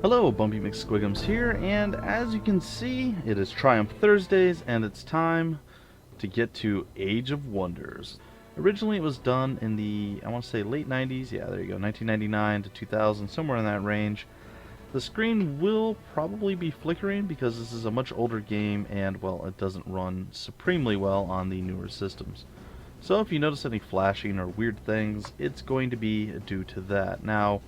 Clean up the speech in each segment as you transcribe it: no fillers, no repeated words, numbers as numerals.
Hello, Bumpy McSquigums here, and as you can see, it is Triumph Thursdays, and it's time to get to Age of Wonders. Originally, it was done in the, I want to say, late 90s. Yeah, there you go, 1999 to 2000, somewhere in that range. The screen will probably be flickering because this is a much older game, and, well, it doesn't run supremely well on the newer systems. So if you notice any flashing or weird things, it's going to be due to that. Now,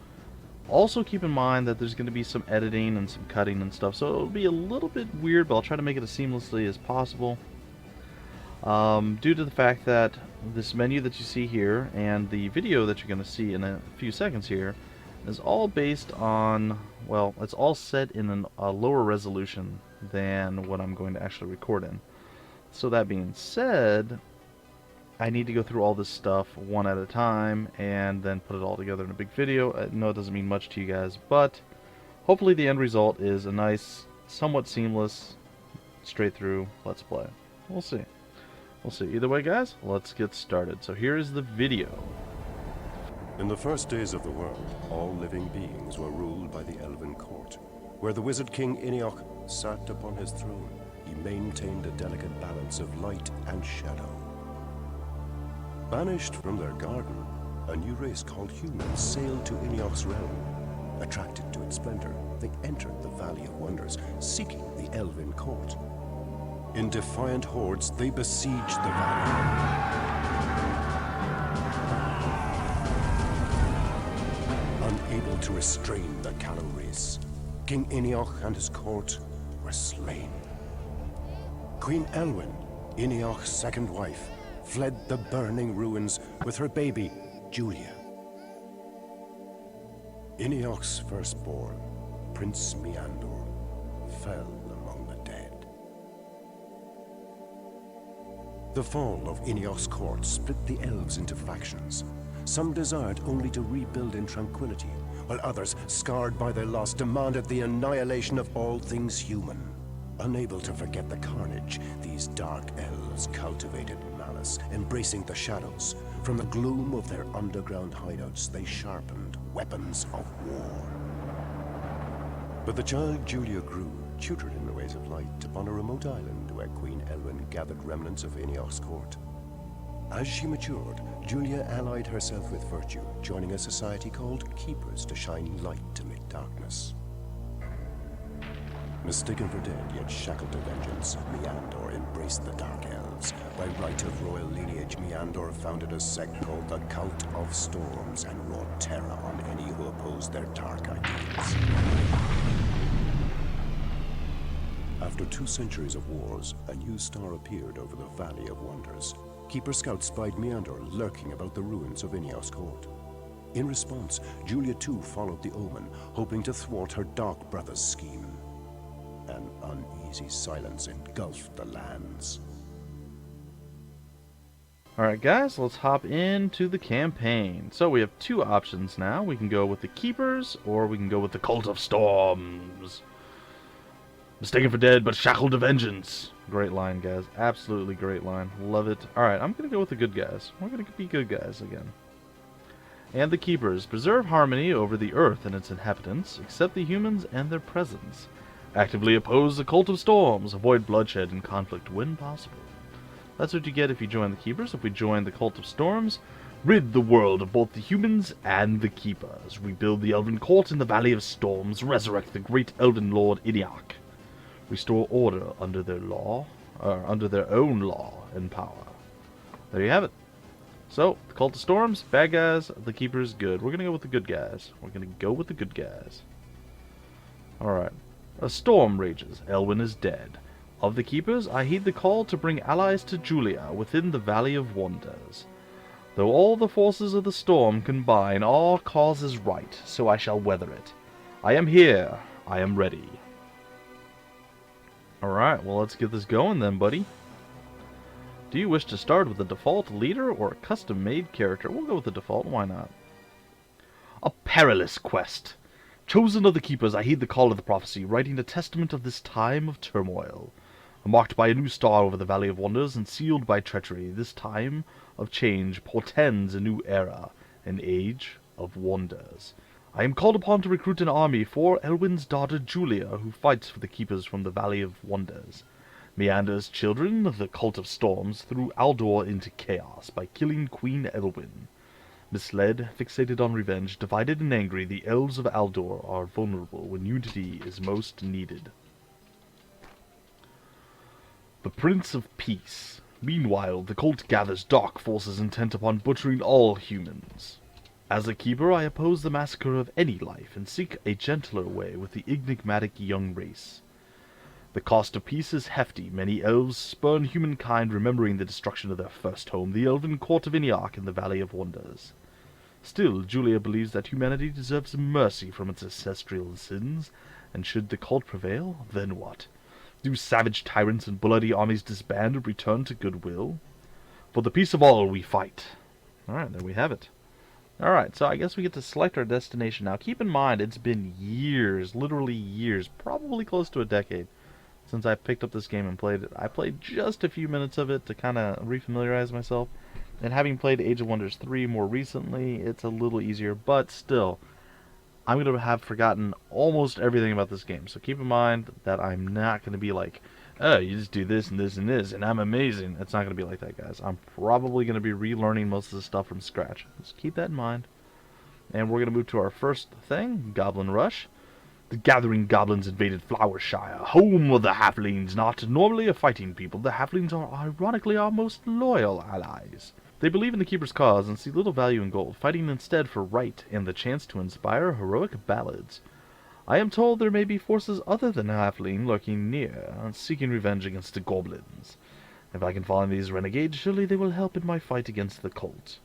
also keep in mind that there's going to be some editing and some cutting and stuff, so it'll be a little bit weird, but I'll try to make it as seamlessly as possible. Due to the fact that this menu that you see here and the video that you're going to see in a few seconds here is all based on, well, it's all set in a lower resolution than what I'm going to actually record in. So that being said, I need to go through all this stuff one at a time and then put it all together in a big video. I know it doesn't mean much to you guys, but hopefully the end result is a nice, somewhat seamless, straight through Let's Play. We'll see. We'll see. Either way, guys, let's get started. So here is the video. In the first days of the world, all living beings were ruled by the Elven Court, where the wizard king Iniok sat upon his throne. He maintained a delicate balance of light and shadow. Banished from their garden, a new race called humans sailed to Iniok's realm. Attracted to its splendor, they entered the Valley of Wonders, seeking the Elven Court. In defiant hordes, they besieged the valley. Unable to restrain the callow race, King Iniok and his court were slain. Queen Elwyn, Iniok's second wife, fled the burning ruins with her baby, Julia. Iniok's firstborn, Prince Meandor, fell among the dead. The fall of Iniok's court split the elves into factions. Some desired only to rebuild in tranquility, while others, scarred by their loss, demanded the annihilation of all things human. Unable to forget the carnage, these dark elves cultivated malice, embracing the shadows. From the gloom of their underground hideouts, they sharpened weapons of war. But the child Julia grew, tutored in the ways of light, upon a remote island where Queen Elwyn gathered remnants of Iniok's court. As she matured, Julia allied herself with virtue, joining a society called Keepers to shine light amid darkness. Mistaken for dead, yet shackled to vengeance, Meandor embraced the Dark Elves. By right of royal lineage, Meandor founded a sect called the Cult of Storms and wrought terror on any who opposed their dark ideals. After 2 centuries of wars, a new star appeared over the Valley of Wonders. Keeper scouts spied Meandor lurking about the ruins of Iniok's court. In response, Julia too followed the omen, hoping to thwart her dark brother's scheme. An uneasy silence engulfed the lands. Alright guys, let's hop into the campaign. So we have 2 options now. We can go with the Keepers, or we can go with the Cult of Storms. Mistaken for dead, but shackled to vengeance. Great line, guys. Absolutely great line. Love it. Alright, I'm going to go with the good guys. We're going to be good guys again. And the Keepers. Preserve harmony over the earth and its inhabitants, accept the humans and their presence. Actively oppose the Cult of Storms. Avoid bloodshed and conflict when possible. That's what you get if you join the Keepers. If we join the Cult of Storms, rid the world of both the humans and the Keepers. Rebuild the Elven Court in the Valley of Storms. Resurrect the great Elven Lord Iniok. Restore order under their law, under their own law and power. There you have it. So, the Cult of Storms, bad guys. The Keepers, good. We're gonna go with the good guys. We're gonna go with the good guys. Alright. A storm rages. Elwyn is dead. Of the Keepers, I heed the call to bring allies to Julia within the Valley of Wonders. Though all the forces of the storm combine, our cause is right, so I shall weather it. I am here. I am ready. Alright, well let's get this going then, buddy. Do you wish to start with a default leader or a custom-made character? We'll go with the default, why not? A perilous quest. Chosen of the Keepers, I heed the call of the prophecy, writing a testament of this time of turmoil. Marked by a new star over the Valley of Wonders and sealed by treachery, this time of change portends a new era, an age of wonders. I am called upon to recruit an army for Elwyn's daughter Julia, who fights for the Keepers from the Valley of Wonders. Meander's children, the Cult of Storms, threw Aldor into chaos by killing Queen Elwyn. Misled, fixated on revenge, divided and angry, the elves of Aldor are vulnerable when unity is most needed. The Prince of Peace. Meanwhile, the cult gathers dark forces intent upon butchering all humans. As a keeper, I oppose the massacre of any life and seek a gentler way with the enigmatic young race. The cost of peace is hefty. Many elves spurn humankind, remembering the destruction of their first home, the elven court of Iniok in the Valley of Wonders. Still, Julia believes that humanity deserves mercy from its ancestral sins, and should the cult prevail, then what? Do savage tyrants and bloody armies disband and return to goodwill? For the peace of all we fight. Alright, there we have it. Alright, so I guess we get to select our destination now. Keep in mind, it's been years, literally years, probably close to a decade, since I picked up this game and played it. I played just a few minutes of it to kind of refamiliarize myself. And having played Age of Wonders 3 more recently, it's a little easier, but still, I'm going to have forgotten almost everything about this game. So keep in mind that I'm not going to be like, oh, you just do this and this and this, and I'm amazing. It's not going to be like that, guys. I'm probably going to be relearning most of the stuff from scratch. Just keep that in mind. And we're going to move to our first thing, Goblin Rush. The gathering goblins invaded Flowershire, home of the halflings. Not normally a fighting people, the halflings are ironically our most loyal allies. They believe in the Keeper's cause and see little value in gold, fighting instead for right and the chance to inspire heroic ballads. I am told there may be forces other than halfling lurking near, seeking revenge against the goblins. If I can find these renegades, surely they will help in my fight against the cult.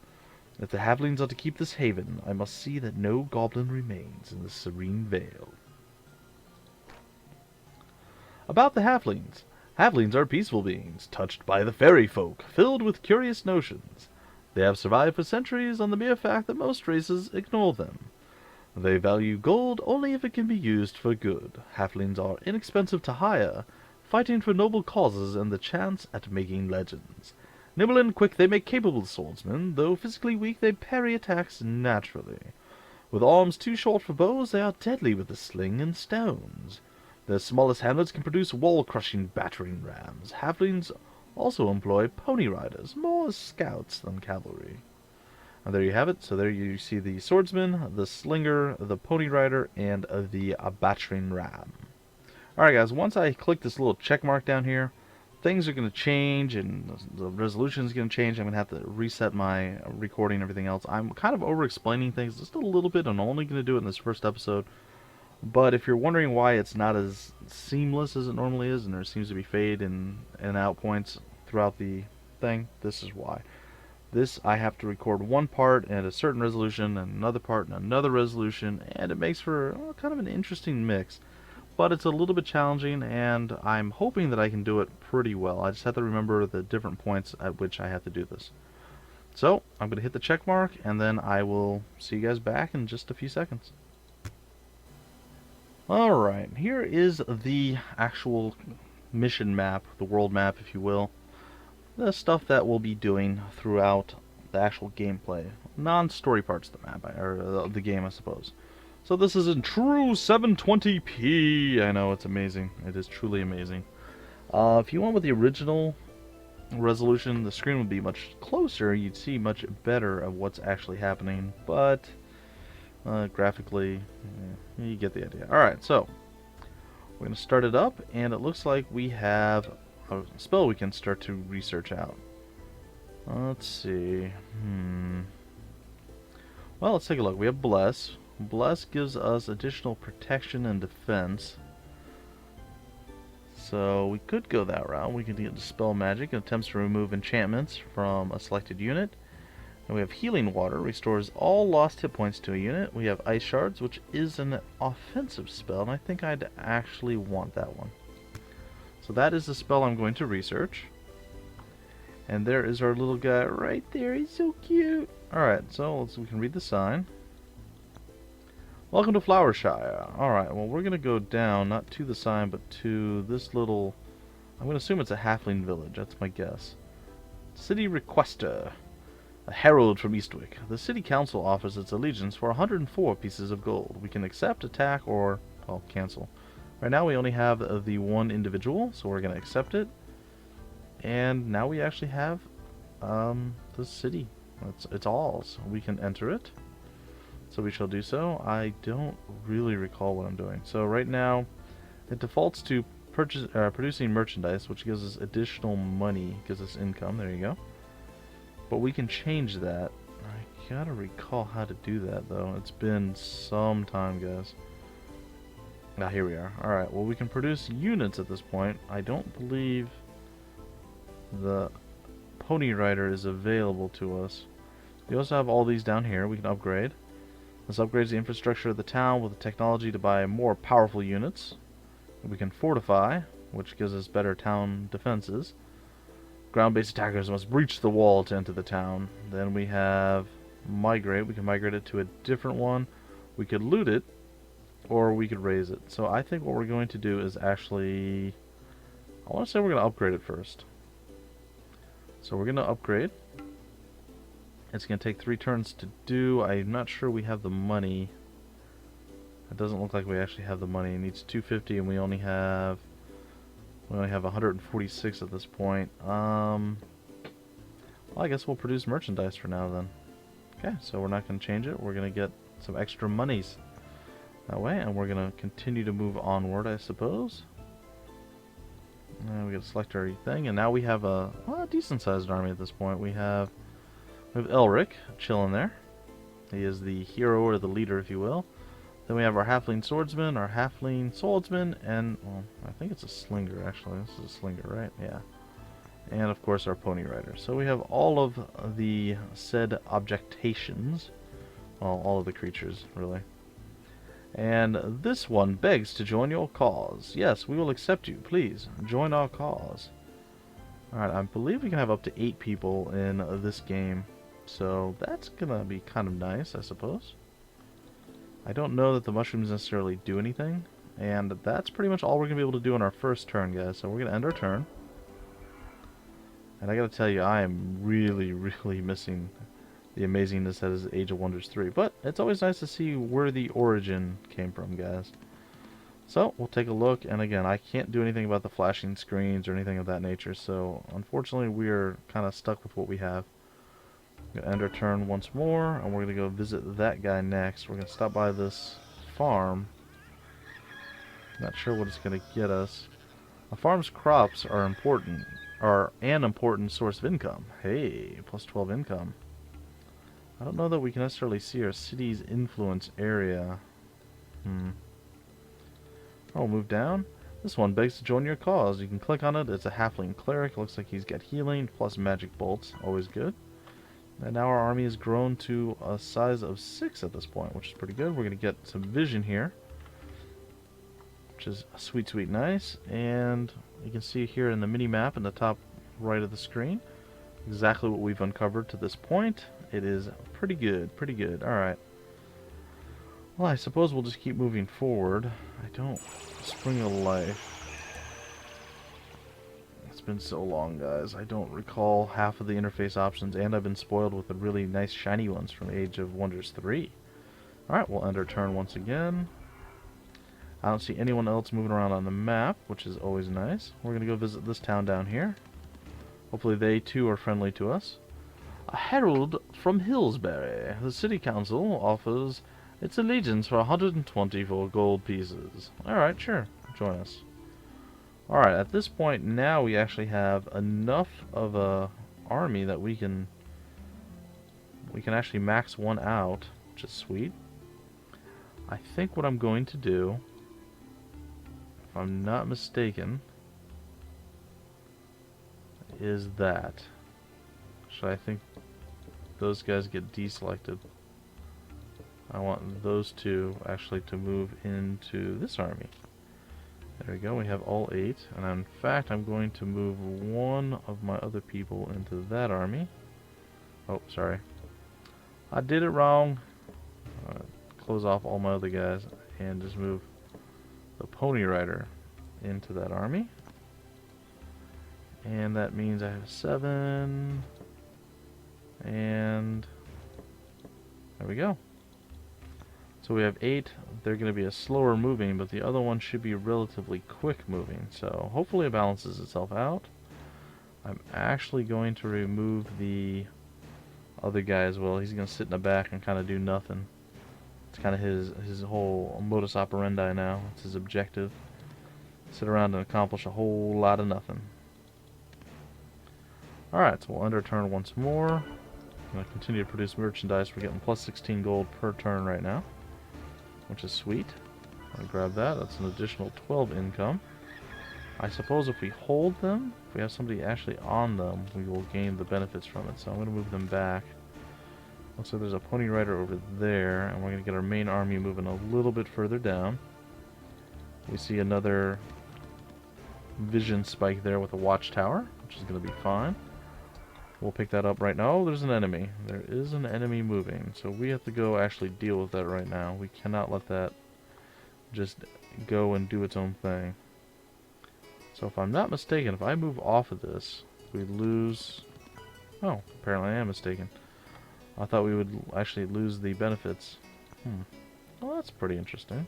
If the halflings are to keep this haven, I must see that no goblin remains in the serene vale. About the halflings. Halflings are peaceful beings, touched by the fairy folk, filled with curious notions. They have survived for centuries on the mere fact that most races ignore them. They value gold only if it can be used for good. Halflings are inexpensive to hire, fighting for noble causes and the chance at making legends. Nimble and quick, they make capable swordsmen, though physically weak, they parry attacks naturally. With arms too short for bows, they are deadly with the sling and stones. Their smallest handlers can produce wall-crushing battering rams. Halflings also employ pony riders, more as scouts than cavalry. And there you have it. So there you see the swordsman, the slinger, the pony rider, and the battering ram. Alright guys, once I click this little check mark down here, things are going to change and the resolution is going to change. I'm going to have to reset my recording and everything else. I'm kind of over-explaining things just a little bit. I'm only going to do it in this first episode. But if you're wondering why it's not as seamless as it normally is, and there seems to be fade and out points throughout the thing, this is why. This, I have to record one part at a certain resolution, and another part and another resolution, and it makes for kind of an interesting mix. But it's a little bit challenging, and I'm hoping that I can do it pretty well. I just have to remember the different points at which I have to do this. So, I'm going to hit the check mark, and then I will see you guys back in just a few seconds. Alright, here is the actual mission map, the world map if you will. The stuff that we'll be doing throughout the actual gameplay. Non-story parts of the map, or the game I suppose. So this is in true 720p. I know, it's amazing. It is truly amazing. If you went with the original resolution, the screen would be much closer. You'd see much better of what's actually happening, but graphically, you get the idea. Alright, so we're going to start it up, and it looks like we have a spell we can start to research out. Let's see. Well, let's take a look. We have Bless. Bless gives us additional protection and defense. So we could go that route. We can Dispel Magic. It attempts to remove enchantments from a selected unit. And we have Healing Water, restores all lost hit points to a unit. We have Ice Shards, which is an offensive spell, and I think I'd actually want that one. So that is the spell I'm going to research. And there is our little guy right there. He's so cute. Alright, so we can read the sign. Welcome to Flowershire. Alright, well we're going to go down, not to the sign, but to this little... I'm going to assume it's a halfling village. That's my guess. City Requester. A herald from Eastwick. The city council offers its allegiance for 104 pieces of gold. We can accept, attack, or, well, cancel. Right now we only have the one individual, so we're going to accept it. And now we actually have the city. It's ours. We can enter it. So we shall do so. I don't really recall what I'm doing. So right now, it defaults to producing merchandise, which gives us additional money, gives us income. There you go. But we can change that. I gotta recall how to do that, though. It's been some time, guys. Now, here we are. Alright, well, we can produce units at this point. I don't believe the Pony Rider is available to us. We also have all these down here we can upgrade. This upgrades the infrastructure of the town with the technology to buy more powerful units. We can fortify, which gives us better town defenses. Ground-based attackers must breach the wall to enter the town. Then we have migrate. We can migrate it to a different one. We could loot it, or we could raise it. So I think what we're going to do is actually... I want to say we're going to upgrade it first. So we're going to upgrade. It's going to take 3 turns to do. I'm not sure we have the money. It doesn't look like we actually have the money. It needs 250 and we only have 146 at this point. Well, I guess we'll produce merchandise for now then. Okay, so we're not going to change it. We're going to get some extra monies that way, and we're going to continue to move onward, I suppose. And we got to select our thing, and now we have a decent-sized army at this point. We have Elric chilling there. He is the hero, or the leader, if you will. Then we have our halfling swordsman, our halfling swordsman, and, well, I think it's a slinger, actually. This is a slinger, right? Yeah. And, of course, our pony rider. So we have all of the said objectations. Well, all of the creatures, really. And this one begs to join your cause. Yes, we will accept you. Please, join our cause. Alright, I believe we can have up to 8 people in this game. So that's gonna be kind of nice, I suppose. I don't know that the mushrooms necessarily do anything. And that's pretty much all we're gonna be able to do on our first turn, guys. So we're gonna end our turn. And I gotta tell you, I am really, really missing the amazingness that is Age of Wonders 3. But it's always nice to see where the origin came from, guys. So, we'll take a look, and again, I can't do anything about the flashing screens or anything of that nature, so unfortunately we're kind of stuck with what we have. We're going to end our turn once more, and we're going to go visit that guy next. We're going to stop by this farm. Not sure what it's going to get us. A farm's crops are an important source of income. Hey, plus 12 income. I don't know that we can necessarily see our city's influence area. Oh, move down. This one begs to join your cause. You can click on it. It's a halfling cleric. Looks like he's got healing plus magic bolts. Always good. And now our army has grown to a size of 6 at this point, which is pretty good. We're going to get some vision here, which is sweet, sweet, nice. And you can see here in the mini-map in the top right of the screen exactly what we've uncovered to this point. It is pretty good, pretty good. Alright. Well, I suppose we'll just keep moving forward. I don't... Spring of Life. It's been so long, guys. I don't recall half of the interface options, and I've been spoiled with the really nice shiny ones from Age of Wonders 3. Alright, we'll end our turn once again. I don't see anyone else moving around on the map, which is always nice. We're going to go visit this town down here. Hopefully they, too, are friendly to us. A herald from Hillsbury. The city council offers its allegiance for 124 gold pieces. Alright, sure. Join us. Alright, at this point now we actually have enough of a army that we can actually max one out, which is sweet. I think what I'm going to do, if I'm not mistaken, is that. So I think those guys get deselected. I want those two actually to move into this army. There we go, we have all 8. And in fact, I'm going to move one of my other people into that army. Oh, sorry. I did it wrong. Close off all my other guys and just move the Pony Rider into that army. And that means I have 7. And there we go. So we have 8. They're going to be a slower moving, but the other one should be relatively quick moving. So hopefully it balances itself out. I'm actually going to remove the other guy as well. He's going to sit in the back and kind of do nothing. It's kind of his whole modus operandi now. It's his objective. Sit around and accomplish a whole lot of nothing. Alright, so we'll end our turn once more. Going to continue to produce merchandise. We're getting plus 16 gold per turn right now, which is sweet. I'll grab that. That's an additional 12 income. I suppose if we hold them, if we have somebody actually on them, we will gain the benefits from it. So I'm going to move them back. Looks like there's a pony rider over there, and we're going to get our main army moving a little bit further down. We see another vision spike there with a watchtower, which is going to be fine. We'll pick that up right now. Oh, there's an enemy. There is an enemy moving, so we have to go actually deal with that right now. We cannot let that just go and do its own thing. So if I'm not mistaken, if I move off of this, we lose... Oh, apparently I am mistaken. I thought we would actually lose the benefits. Well, that's pretty interesting.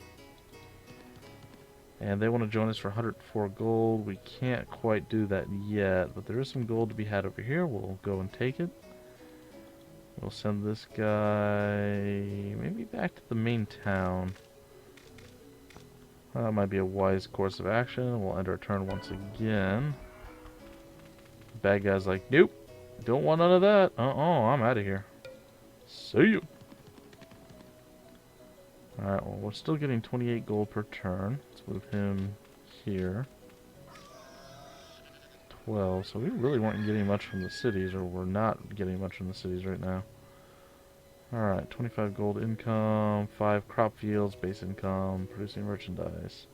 And they want to join us for 104 gold. We can't quite do that yet, but there is some gold to be had over here. We'll go and take it. We'll send this guy maybe back to the main town. That might be a wise course of action. We'll end our turn once again. Bad guy's like, nope, don't want none of that. I'm out of here. See you. Alright, well, we're still getting 28 gold per turn. Let's move him here. 12, so we really weren't getting much from the cities, or we're not getting much from the cities right now. Alright, 25 gold income, 5 crop fields, base income, producing merchandise.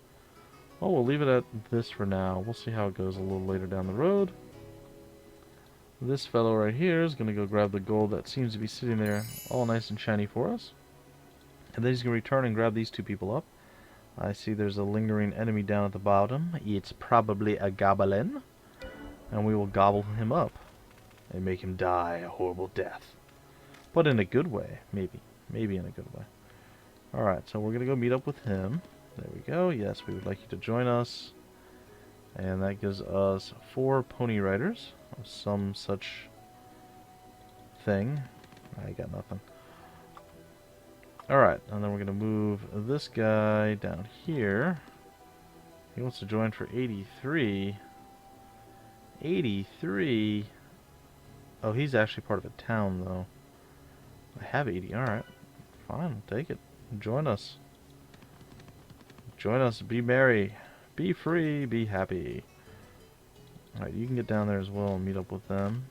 Well, we'll leave it at this for now. We'll see how it goes a little later down the road. This fellow right here is going to go grab the gold that seems to be sitting there all nice and shiny for us. And then he's going to return and grab these 2 people up. I see there's a lingering enemy down at the bottom. It's probably a goblin. And we will gobble him up and make him die a horrible death. But in a good way, maybe. Maybe in a good way. Alright, so we're going to go meet up with him. There we go. Yes, we would like you to join us. And that gives us 4 pony riders of some such thing. I got nothing. Alright, and then we're going to move this guy down here. He wants to join for 83. 83? Oh, he's actually part of a town, though. I have 80. Alright. Fine, we'll take it. Join us. Join us. Be merry. Be free. Be happy. Alright, you can get down there as well and meet up with them.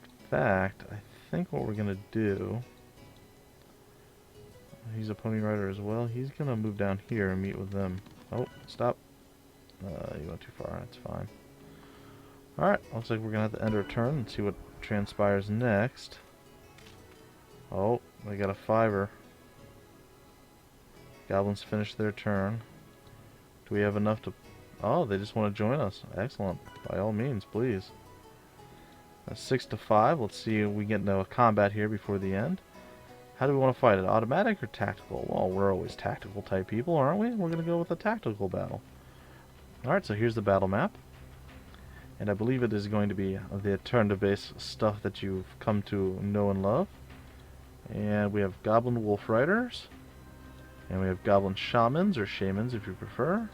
In fact, I think what we're going to do... He's a pony rider as well. He's going to move down here and meet with them. Oh, stop. You went too far. That's fine. Alright, looks like we're going to have to end our turn and see what transpires next. Oh, they got a 5-er. Goblins finished their turn. Do we have enough to... Oh, they just want to join us. Excellent. By all means, please. That's 6 to 5. Let's see if we get into a combat here before the end. How do we want to fight it? Automatic or tactical? Well, we're always tactical type people, aren't we? We're going to go with a tactical battle. Alright, so here's the battle map. And I believe it is going to be the turn-based stuff that you've come to know and love. And we have Goblin Wolf Riders. And we have Goblin Shamans, or Shamans if you prefer.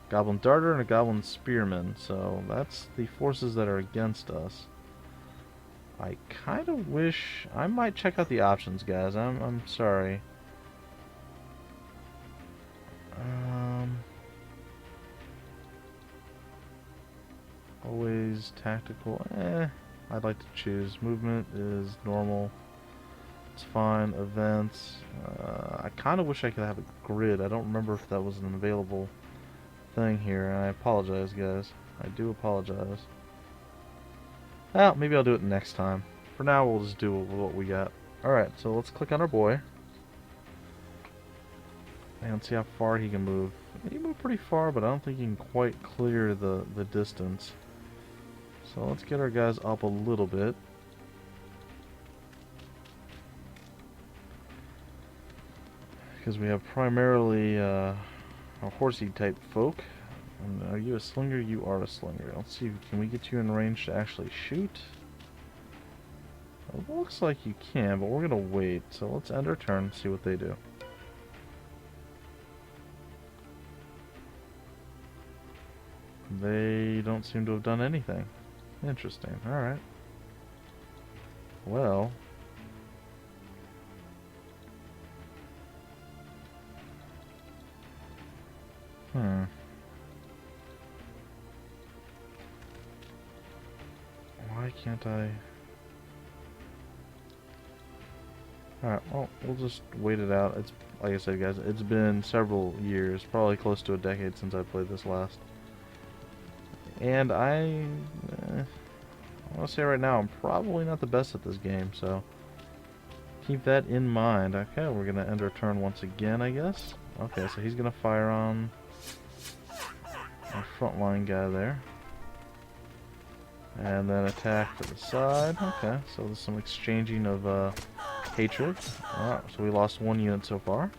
Goblin Darter and a Goblin Spearman. So that's the forces that are against us. I kind of wish... I might check out the options, guys. I'm sorry. Always tactical. I'd like to choose. Movement is normal. It's fine. Events. I kind of wish I could have a grid. I don't remember if that was an available thing here. And I apologize, guys. I do apologize. Well, maybe I'll do it next time. For now, we'll just do what we got. Alright, so let's click on our boy. And see how far he can move. He moved pretty far, but I don't think he can quite clear the distance. So let's get our guys up a little bit. Because we have primarily a horsey type folk. And are you a slinger? You are a slinger. Let's see, can we get you in range to actually shoot? It looks like you can, but we're going to wait. So let's end our turn and see what they do. They don't seem to have done anything. Interesting. Alright. Well. Why can't I... Alright, well, we'll just wait it out. It's, like I said, guys, it's been several years, probably close to a decade since I played this last. And I want to say right now, I'm probably not the best at this game, so keep that in mind. Okay, we're going to end our turn once again, I guess. Okay, so he's going to fire on our frontline guy there. And then attack to the side. Okay, so there's some exchanging of hatred. Alright, so we lost one unit so far.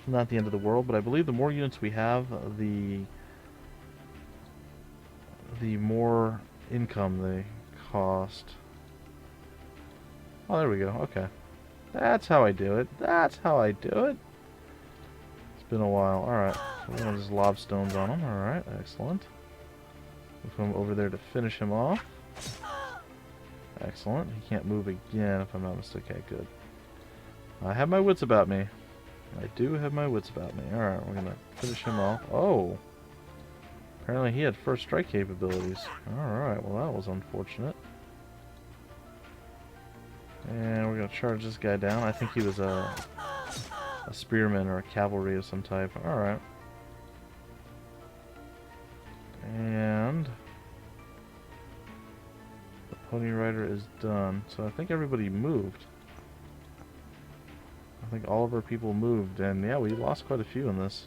Not the end of the world, but I believe the more units we have, the more income they cost. Oh, there we go. Okay. That's how I do it. That's how I do it. It's been a while. Alright. So we're going to just lob stones on him. Alright. Excellent. Move him over there to finish him off. Excellent. He can't move again if I'm not mistaken. Okay, good. I have my wits about me. I do have my wits about me. Alright, we're going to finish him off. Oh! Apparently he had first strike capabilities. Alright, well that was unfortunate. And we're going to charge this guy down. I think he was a spearman or a cavalry of some type. Alright. And the pony rider is done. So I think everybody moved. I think all of our people moved. And yeah, we lost quite a few in this.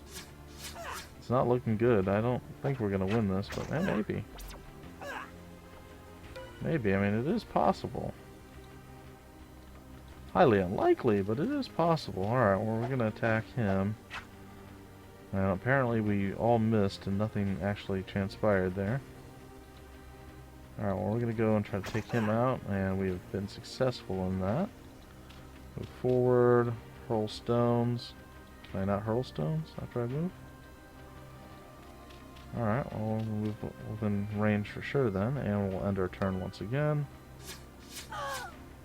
It's not looking good. I don't think we're going to win this, but maybe. Maybe. I mean, it is possible. Highly unlikely, but it is possible. Alright, well, we're going to attack him. And apparently we all missed and nothing actually transpired there. Alright, well, we're going to go and try to take him out, and we have been successful in that. Move forward, hurl stones. Can I not hurl stones after I move? Alright, well, we'll move within range for sure then, and we'll end our turn once again.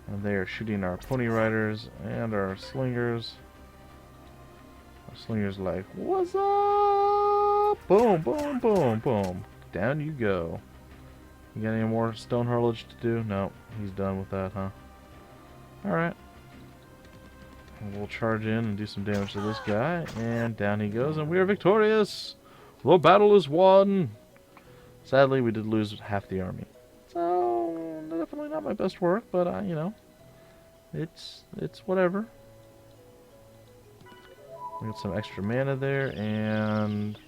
And they are shooting our pony riders and our slingers. Our slingers like, what's up? Boom, boom, boom, boom. Down you go. You got any more stone hurlage to do? No, he's done with that, huh? Alright. We'll charge in and do some damage to this guy, and down he goes, and we are victorious! The battle is won! Sadly, we did lose half the army. So, definitely not my best work, but, you know, it's whatever. We got some extra mana there, and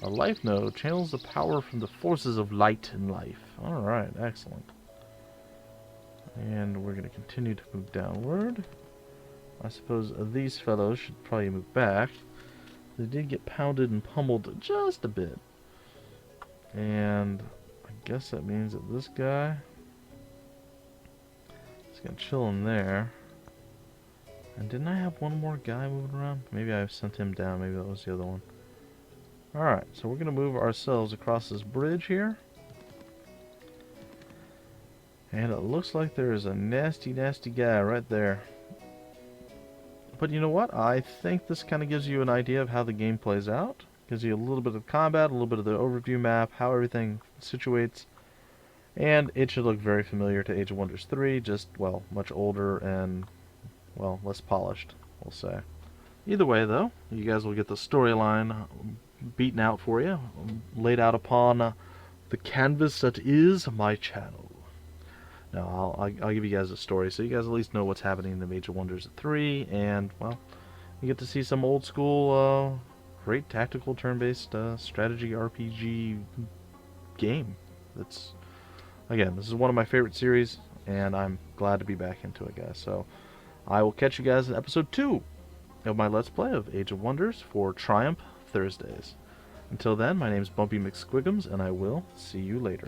a life node channels the power from the forces of light and life. Alright, excellent. And we're going to continue to move downward. I suppose these fellows should probably move back. They did get pounded and pummeled just a bit. And I guess that means that this guy is going to chill in there. And didn't I have one more guy moving around? Maybe I sent him down. Maybe that was the other one. Alright, so we're going to move ourselves across this bridge here. And it looks like there is a nasty, nasty guy right there. But you know what? I think this kind of gives you an idea of how the game plays out. Gives you a little bit of combat, a little bit of the overview map, how everything situates. And it should look very familiar to Age of Wonders 3, just, well, much older and, well, less polished, we'll say. Either way, though, you guys will get the storyline beaten out for you, laid out upon the canvas that is my channel. Now, I'll give you guys a story, so you guys at least know what's happening in the Age of Wonders 3, and, well, you get to see some old school, great tactical turn-based strategy RPG game that's Again, this is one of my favorite series, and I'm glad to be back into it, guys. So I will catch you guys in episode 2 of my Let's Play of Age of Wonders for Triumph Thursdays. Until then, my name is Bumpy McSquigums, and I will see you later.